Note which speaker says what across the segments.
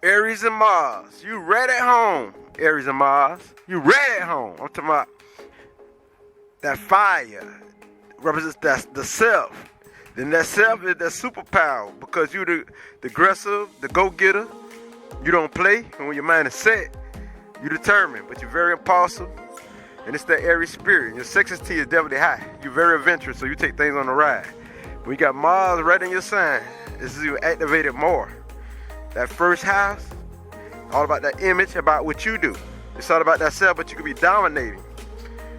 Speaker 1: Aries and Mars. You right at home. Aries and Mars. You right at home. I'm talking about that fire represents that the self. Then that self is that superpower because you the aggressive, the go-getter. You don't play, and when your mind is set, you determined, but you're very impulsive. And it's that Aries spirit. Your sexuality is definitely high. You're very adventurous, so you take things on the ride. When you got Mars right in your sign, this is you activated more. That first house, all about that image, about what you do. It's all about that self, but you can be dominating.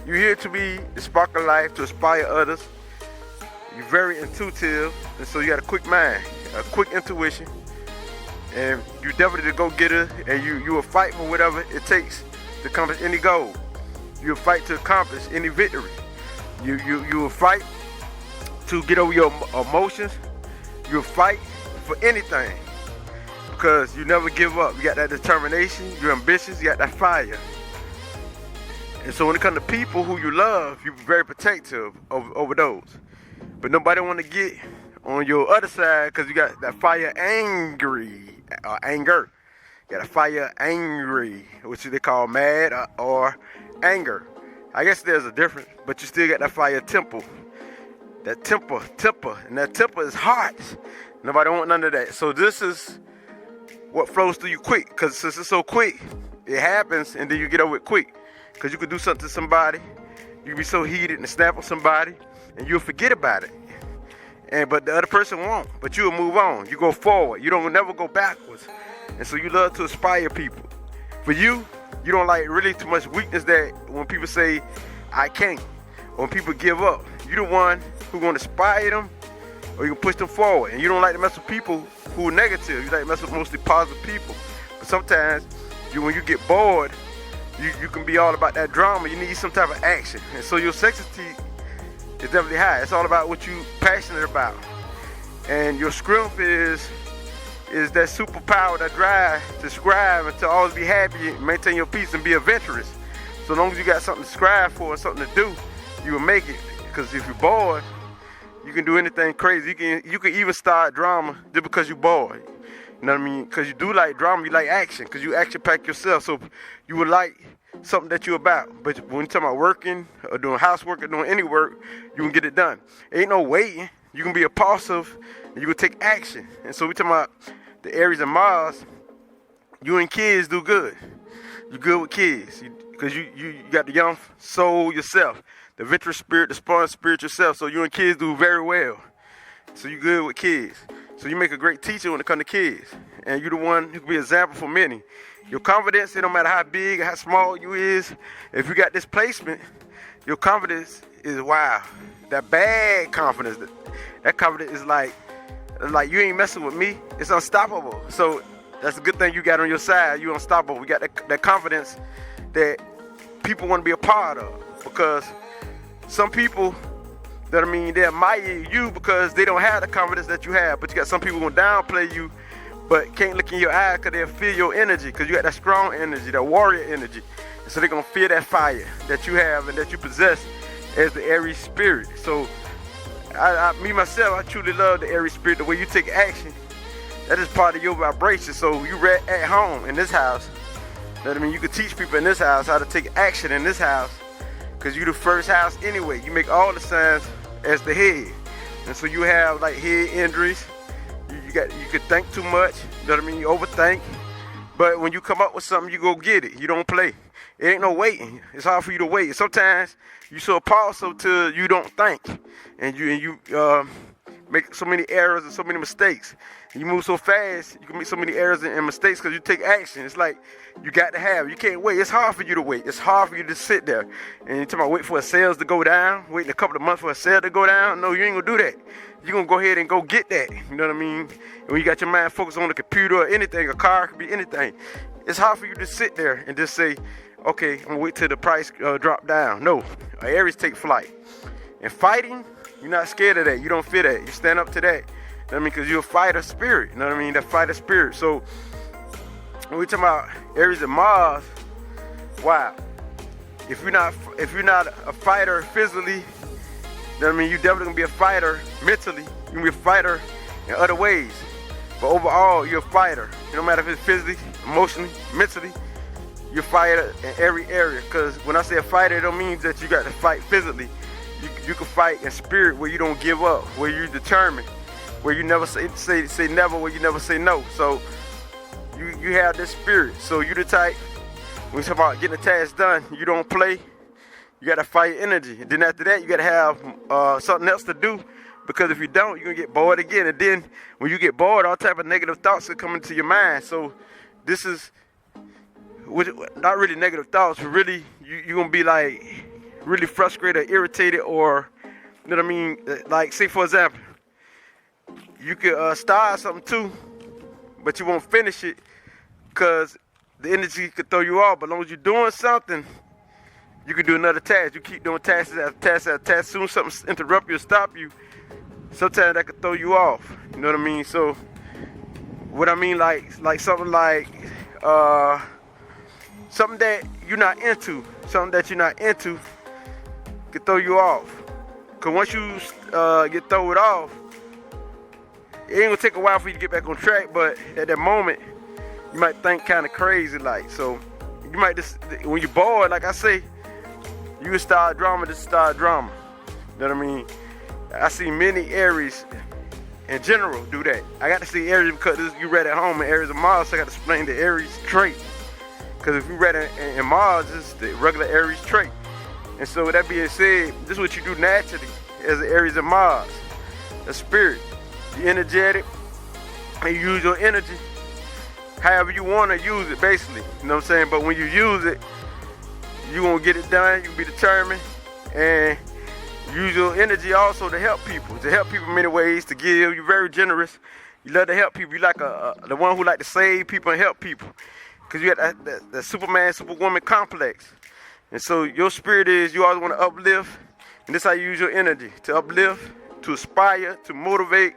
Speaker 1: You're here to be the spark of life, to inspire others. You're very intuitive, and so you got a quick mind, a quick intuition, and you definitely the go-getter, and you will fight for whatever it takes to accomplish any goal. You will fight to accomplish any victory. You will fight to get over your emotions. You will fight for anything because you never give up. You got that determination, you're ambitious, you got that fire. And so when it comes to people who you love, you're very protective over those. But nobody want to get on your other side because you got that fire anger. You got a fire angry, which they call mad or anger. I guess there's a difference, but you still got that fire temper. That temper, and that temper is hot. Nobody want none of that. So this is what flows through you quick, because since it's so quick, it happens, and then you get over it quick. Because you could do something to somebody, you can be so heated and snap on somebody, and you'll forget about it. But the other person won't. But you'll move on. You go forward. You don't never go backwards. And so you love to inspire people. For you, you don't like really too much weakness that when people say, I can't, or when people give up, you're the one who's going to inspire them, or you can push them forward. And you don't like to mess with people who are negative. You like to mess with mostly positive people. But sometimes, when you get bored, you can be all about that drama. You need some type of action. And so your sexuality is definitely high. It's all about what you're passionate about. And your strength is that superpower, that drive to strive and to always be happy, maintain your peace, and be adventurous. So long as you got something to strive for, something to do, you will make it. Because if you're bored, you can do anything crazy. You can even start drama just because you're bored. You know what I mean? Because you do like drama, you like action, because you action pack yourself. So you would like something that you're about. But when you're talking about working or doing housework or doing any work, you can get it done. Ain't no waiting. You can be impulsive and you can take action. And so we're talking about the Aries and Mars. You and kids do good. You're good with kids because you got the young soul yourself, the adventurous spirit, the spawn spirit yourself. So you and kids do very well. So you're good with kids. So you make a great teacher when it comes to kids. And you're the one who can be an example for many. Your confidence, it don't matter how big or how small you is, if you got this placement, your confidence is wow. That bad confidence, that confidence is like you ain't messing with me. It's unstoppable. So that's a good thing you got on your side. You're unstoppable. We got that confidence that people want to be a part of. Because some people, that I mean, they admire you because they don't have the confidence that you have. But you got some people who downplay you, but can't look in your eyes because they'll feel your energy. Because you got that strong energy, that warrior energy. And so they're going to feel that fire that you have and that you possess as the Aries spirit. So me myself, I truly love the Aries spirit. The way you take action, that is part of your vibration. So you at home in this house. That I mean, you can teach people in this house how to take action in this house. Because you're the first house anyway. You make all the signs as the head. And so you have like head injuries. You could think too much. You know what I mean? You overthink. But when you come up with something, you go get it. You don't play. It ain't no waiting. It's hard for you to wait. Sometimes you so impulsive till you don't think. And you make so many errors and so many mistakes. And you move so fast, you can make so many errors and mistakes because you take action. It's like you got to have. You can't wait. It's hard for you to wait. It's hard for you to sit there. And you're talking about wait for a sales to go down, waiting a couple of months for a sale to go down. No, you ain't going to do that. You're going to go ahead and go get that. You know what I mean? And when you got your mind focused on the computer or anything, a car, could be anything. It's hard for you to sit there and just say, okay, I'm going to wait till the price drop down. No, Aries take flight. And fighting, you're not scared of that. You don't fear that. You stand up to that. You know what I mean? Because you're a fighter spirit. You know what I mean? That fighter spirit. So when we're talking about Aries and Mars, wow. If you're not a fighter physically, you know what I mean? You're definitely gonna be a fighter mentally. You're gonna be a fighter in other ways. But overall, you're a fighter. No matter if it's physically, emotionally, mentally, you're a fighter in every area. Because when I say a fighter, it don't mean that you got to fight physically. You can fight in spirit, where you don't give up, where you're determined, where you never say never, where you never say no. So you have this spirit. So you the type, when you talk about getting a task done, you don't play. You got to fight energy. And then after that, you got to have something else to do. Because if you don't, you're going to get bored again. And then when you get bored, all type of negative thoughts will come into your mind. So this is not really negative thoughts, but really you're going to be like really frustrated or irritated, or, you know what I mean? Like, say for example, you could start something too, but you won't finish it because the energy could throw you off. But as long as you're doing something, you can do another task. You keep doing tasks after task after task. Soon something interrupt you or stop you, sometimes that could throw you off. You know what I mean? So what I mean, like something like something that you're not into, could throw you off. Cause once you get thrown off, it ain't gonna take a while for you to get back on track. But at that moment, you might think kind of crazy, like. So you might just, when you're bored, like I say, you can start drama. You know what I mean? I see many Aries in general do that. I got to see Aries because you read at home in Aries of Mars, so I got to explain the Aries trait. Because if you read in Mars, it's the regular Aries trait. And so with that being said, this is what you do naturally as an Aries of Mars, a spirit. You're energetic, and you use your energy however you want to use it, basically. You know what I'm saying? But when you use it, you're going to get it done. You can be determined. And use your energy also to help people. To help people in many ways, to give. You're very generous. You love to help people. You're like the one who like to save people and help people. Because you got that Superman, Superwoman complex. And so your spirit is, you always want to uplift. And this is how you use your energy. To uplift, to aspire, to motivate,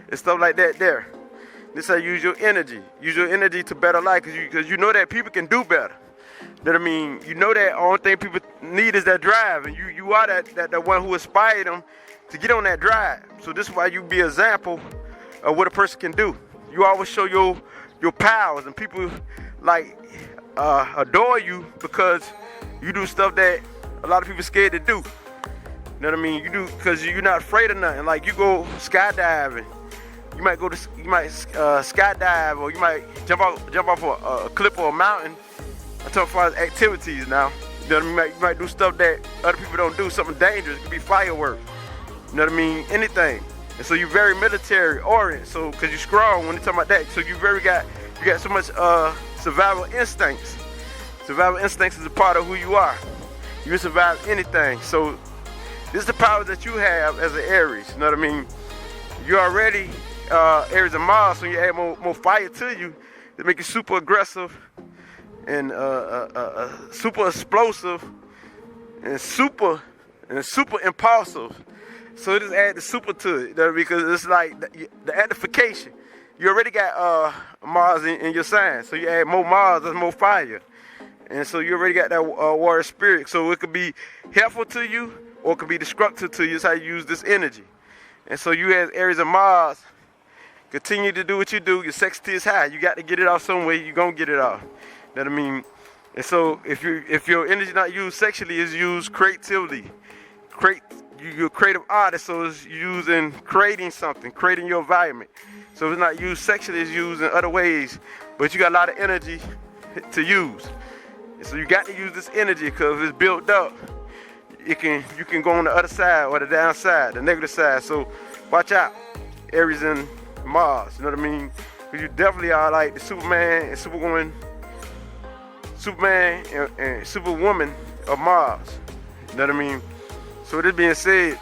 Speaker 1: and stuff like that there. This is how you use your energy. Use your energy to better life. Because you know that people can do better. You know what I mean? You know that only thing people need is that drive. And you are that one who inspired them to get on that drive. So this is why you be an example of what a person can do. You always show your powers, and people like adore you because you do stuff that a lot of people scared to do. You know what I mean? You do because you're not afraid of nothing. Like you go skydiving, you might skydive, or you might jump off a cliff or a mountain. I'm talking about activities now. You know what I mean? You might do stuff that other people don't do. Something dangerous. It could be fireworks. You know what I mean? Anything. And so you're very military oriented. So because you're strong when you talk about that. So you got so much survival instincts. Survival instincts is a part of who you are. You can survive anything. So this is the power that you have as an Aries. You know what I mean? You're already Aries of Mars, so you add more fire to you. It make you super aggressive and super explosive and super impulsive. So just add the super to it, you know, because it's like the amplification. You already got Mars in your sign, so you add more Mars, that's more fire. And so you already got that water spirit. So it could be helpful to you, or it could be destructive to you. It's how you use this energy. And so you as Aries of Mars, continue to do what you do. Your sexty is high. You got to get it off some way. You're going to get it off. You know what I mean? And so if your energy not used sexually, is used creatively. You're a creative artist, so it's used in creating something, creating your environment. So if it's not used sexually, it's used in other ways. But you got a lot of energy to use. And so you got to use this energy, because if it's built up, you can go on the other side, or the downside, the negative side. So watch out, Aries and Mars. You know what I mean? Because you definitely are like the Superman and Superwoman of Mars. You know what I mean? So with this being said,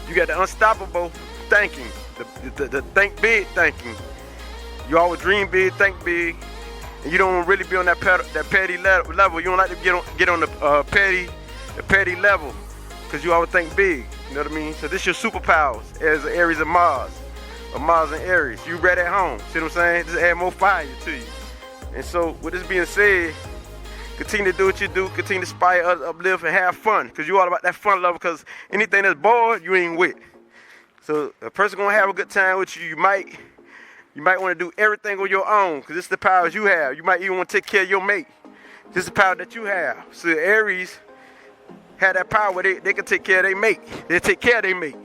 Speaker 1: you got the unstoppable thinking, the think big thinking. You always dream big, think big, and you don't really be on that petty level. You don't like to get on the petty level, because you always think big. You know what I mean? So this is your superpowers as an Aries of Mars, or Mars and Aries. You ready at home? See what I'm saying? Just add more fire to you. And so with this being said, continue to do what you do. Continue to inspire others, uplift, and have fun, because you all about that fun level. Because anything that's bored, you ain't with. So a person gonna have a good time with you. You You might want to do everything on your own because this is the powers you have. You might even want to take care of your mate. This is the power that you have. So Aries have that power where they can take care of their mate. They take care of their mate.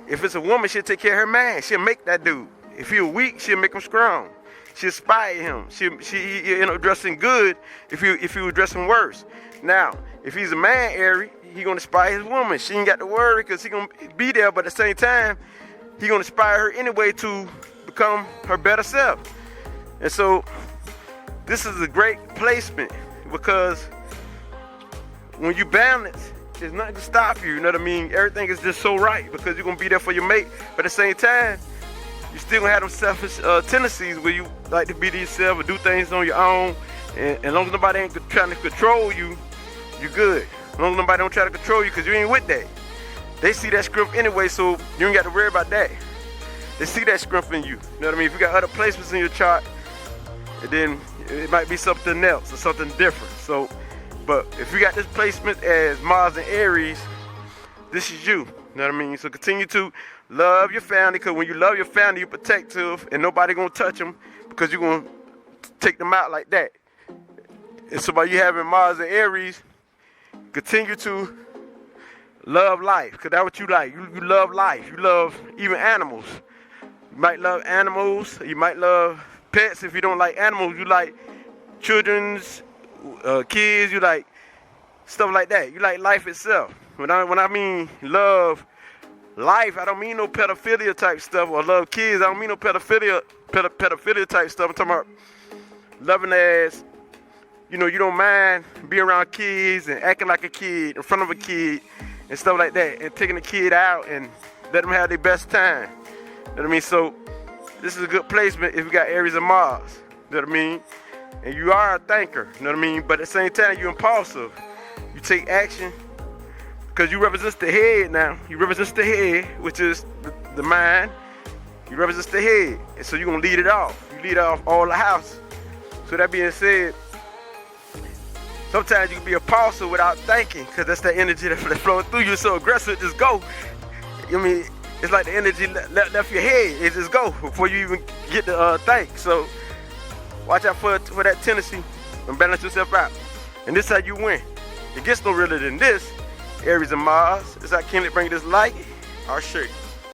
Speaker 1: If it's a woman, she'll take care of her man. She'll make that dude. If he's weak, she'll make him strong. She'll inspire him. She end up dressing good if he was dressing worse. Now, if he's a man, Aries, he gonna inspire his woman. She ain't got to worry because he gonna be there, but at the same time, he gonna inspire her anyway to become her better self. And so, this is a great placement because when you balance, there's nothing to stop you. You know what I mean? Everything is just so right because you're gonna be there for your mate, but at the same time, you still gonna have them selfish tendencies where you like to be to yourself and do things on your own. And as long as nobody ain't trying to control you, you're good. As long as nobody don't try to control you because you ain't with that. They see that script anyway, so you ain't got to worry about that. They see that script in you. You know what I mean? If you got other placements in your chart, then it might be something else or something different. So, but if you got this placement as Mars and Aries, this is you. You know what I mean? So continue to love your family, because when you love your family, you're protective and nobody gonna touch them because you're gonna take them out like that. And so by you having Mars and Aries, continue to love life, because that's what you like. You love life. You love even animals. You might love animals. You might love pets. If you don't like animals, you like children's, kids. You like stuff like that. You like life itself. When I mean love life, I don't mean no pedophilia type stuff, or love kids. I don't mean no pedophilia type stuff. I'm talking about loving as, you know, you don't mind being around kids and acting like a kid in front of a kid and stuff like that, and taking the kid out and let them have their best time. You know what I mean? So this is a good placement if you got Aries and Mars. You know what I mean? And you are a thinker. You know what I mean? But at the same time, you're impulsive. You take action because you represent the head now. You represent the head, which is the mind. You represent the head. And so you're going to lead it off. You lead off all the house. So that being said, sometimes you can be impulsive without thinking, because that's the energy that's flowing through you. So aggressive, just go. I mean, it's like the energy left your head. It just go before you even get to think. So watch out for that tendency and balance yourself out. And this is how you win. It gets no realer than this. Aries and Mars. This is how Kenneth bring this light. Our shirt.